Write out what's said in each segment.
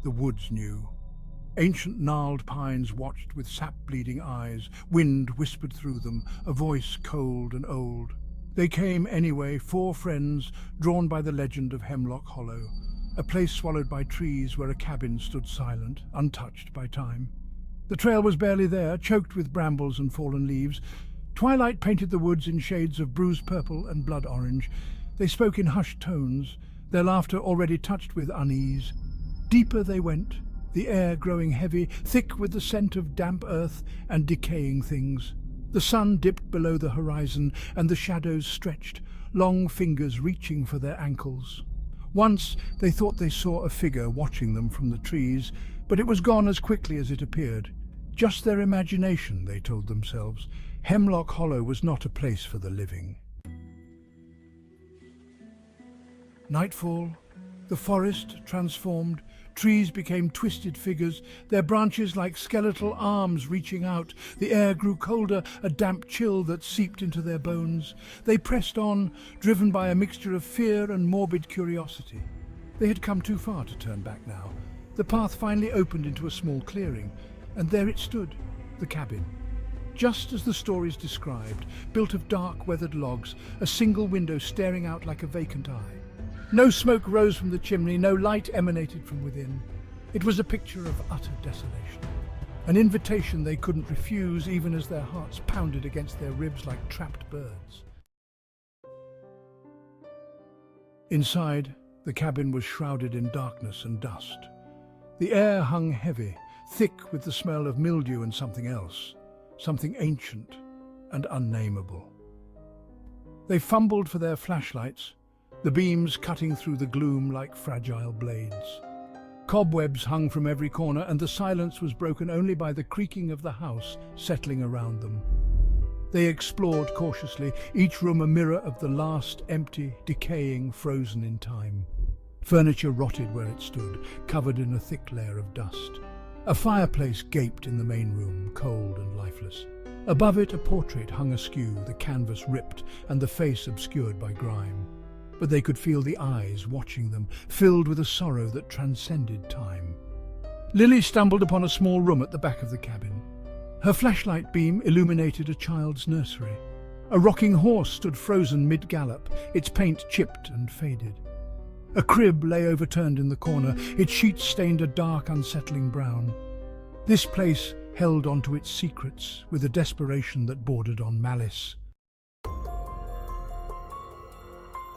The woods knew. Ancient gnarled pines watched with sap-bleeding eyes. Wind whispered through them, a voice cold and old. They came anyway, 4 friends, drawn by the legend of Hemlock Hollow, a place swallowed by trees where a cabin stood silent, untouched by time. The trail was barely there, choked with brambles and fallen leaves. Twilight painted the woods in shades of bruised purple and blood orange. They spoke in hushed tones, their laughter already touched with unease. Deeper they went, the air growing heavy, thick with the scent of damp earth and decaying things. The sun dipped below the horizon, and the shadows stretched, long fingers reaching for their ankles. Once they thought they saw a figure watching them from the trees, but it was gone as quickly as it appeared. Just their imagination, they told themselves. Hemlock Hollow was not a place for the living. Nightfall, the forest transformed. Trees became twisted figures, their branches like skeletal arms reaching out. The air grew colder, a damp chill that seeped into their bones. They pressed on, driven by a mixture of fear and morbid curiosity. They had come too far to turn back now. The path finally opened into a small clearing, and there it stood, the cabin. Just as the stories described, built of dark, weathered logs, a single window staring out like a vacant eye. No smoke rose from the chimney, no light emanated from within. It was a picture of utter desolation, an invitation they couldn't refuse even as their hearts pounded against their ribs like trapped birds. Inside, the cabin was shrouded in darkness and dust. The air hung heavy, thick with the smell of mildew and something else, something ancient and unnameable. They fumbled for their flashlights, the beams cutting through the gloom like fragile blades. Cobwebs hung from every corner, and the silence was broken only by the creaking of the house settling around them. They explored cautiously, each room a mirror of the last empty, decaying, frozen in time. Furniture rotted where it stood, covered in a thick layer of dust. A fireplace gaped in the main room, cold and lifeless. Above it, a portrait hung askew, the canvas ripped and the face obscured by grime. But they could feel the eyes watching them, filled with a sorrow that transcended time. Lily stumbled upon a small room at the back of the cabin. Her flashlight beam illuminated a child's nursery. A rocking horse stood frozen mid-gallop, its paint chipped and faded. A crib lay overturned in the corner, its sheets stained a dark, unsettling brown. This place held onto its secrets with a desperation that bordered on malice.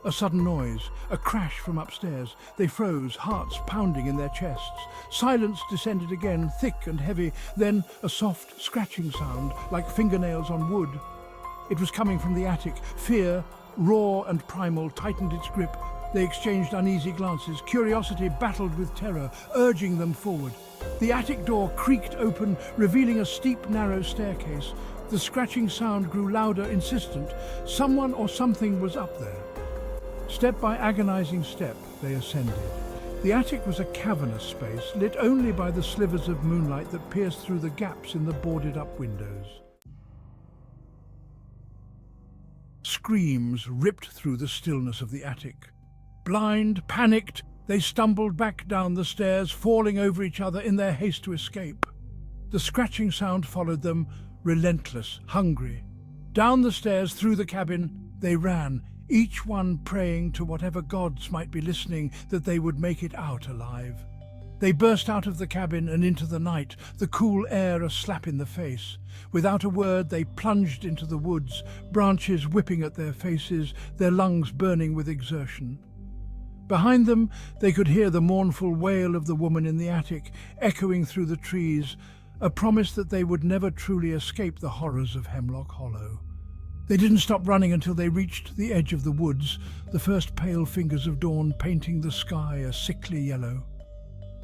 A sudden noise, a crash from upstairs. They froze, hearts pounding in their chests. Silence descended again, thick and heavy, then a soft scratching sound, like fingernails on wood. It was coming from the attic. Fear, raw and primal, tightened its grip. They exchanged uneasy glances. Curiosity battled with terror, urging them forward. The attic door creaked open, revealing a steep, narrow staircase. The scratching sound grew louder, insistent. Someone or something was up there. Step by agonizing step, they ascended. The attic was a cavernous space, lit only by the slivers of moonlight that pierced through the gaps in the boarded-up windows. Screams ripped through the stillness of the attic. Blind, panicked, they stumbled back down the stairs, falling over each other in their haste to escape. The scratching sound followed them, relentless, hungry. Down the stairs, through the cabin, they ran, each one praying to whatever gods might be listening that they would make it out alive. They burst out of the cabin and into the night, the cool air a slap in the face. Without a word, they plunged into the woods, branches whipping at their faces, their lungs burning with exertion. Behind them, they could hear the mournful wail of the woman in the attic, echoing through the trees, a promise that they would never truly escape the horrors of Hemlock Hollow. They didn't stop running until they reached the edge of the woods, the first pale fingers of dawn painting the sky a sickly yellow.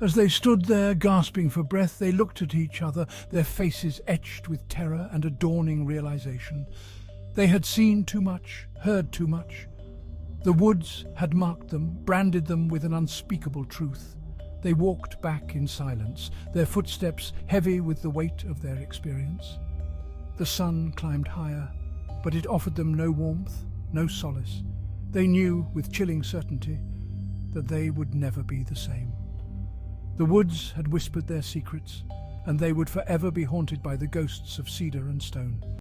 As they stood there, gasping for breath, they looked at each other, their faces etched with terror and a dawning realization. They had seen too much, heard too much. The woods had marked them, branded them with an unspeakable truth. They walked back in silence, their footsteps heavy with the weight of their experience. The sun climbed higher, but it offered them no warmth, no solace. They knew with chilling certainty that they would never be the same. The woods had whispered their secrets, and they would forever be haunted by the ghosts of cedar and stone.